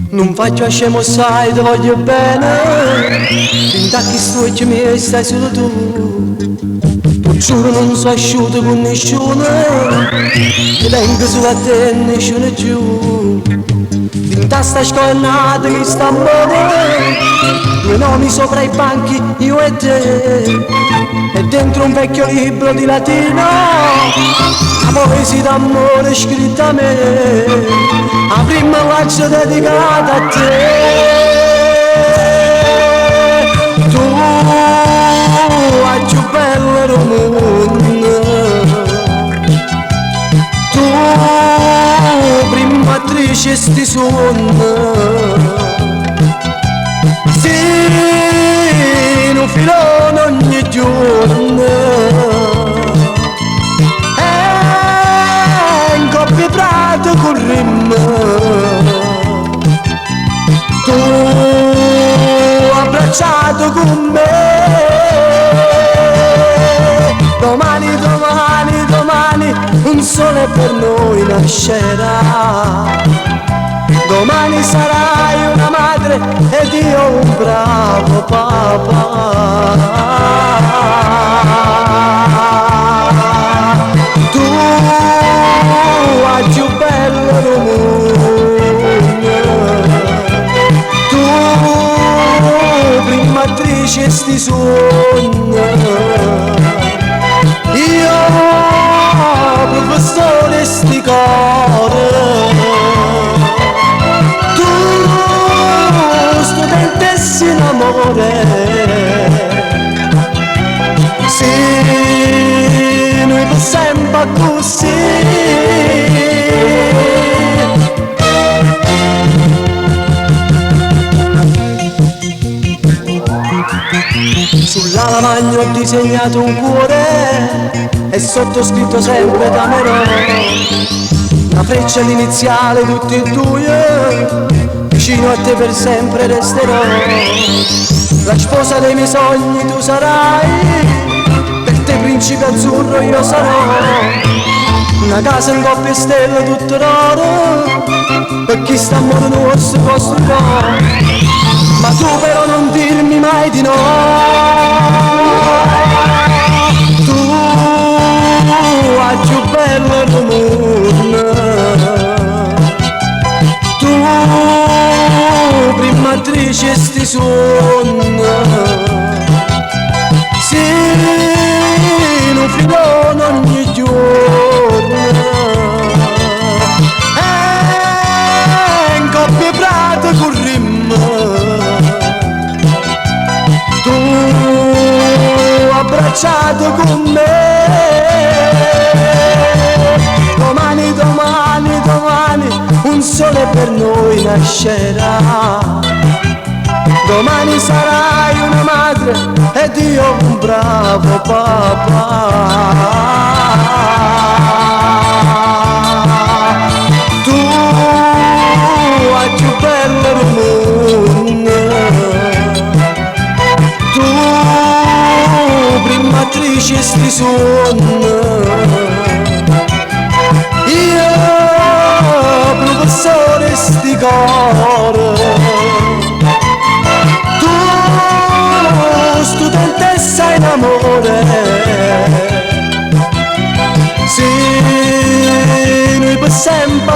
Non faccio scemo, sai, ti voglio bene. Intacchi stucchi miei, stai solo tu. Ti giuro non so asciutto con nessuno. E vengo su a te, nessuno giù. Tinta sta scornata che sta bene. Due nomi sopra i banchi, io e te. E dentro un vecchio libro di latino la poesia d'amore scritta a me, la prima faccia dedicata a te. Tu, la più bella del mondo, tu, prima attrice sti sogno. Sì, un filone ogni giorno, e in coppia prato con rimma. Tu abbracciato con me. Domani, domani, domani un sole per noi nascerà. Domani sarai una madre ed io un bravo papà. Tu, la più bella del mondo, tu, prima attrice sti sogni, io, professore sti cuore. Studentessa in amore, sì, noi per sempre così. Sulla lavagna ho disegnato un cuore e sottoscritto sempre t'amerò. Una freccia all'iniziale tutti e due, vicino a te per sempre resterò. La sposa dei miei sogni tu sarai, per te principe azzurro io sarò. Una casa in coppia e stelle tutto d'oro, per chi sta amore nostro costruirò. Ma tu però non dirmi mai di no. Tu, la più bella del mondo, prima attrice sti sogni, sì, un filone ogni giorno, e in coppia prato con rimma. Tu abbracciato con me. Domani, domani, domani un sole per noi nascerà. Domani sarai una madre ed io un bravo papà. Tu, la più bella del mondo, tu, prima attrice sti sogni, io, professore sti cuore. Tu, studentessa in amore, sì, noi per sempre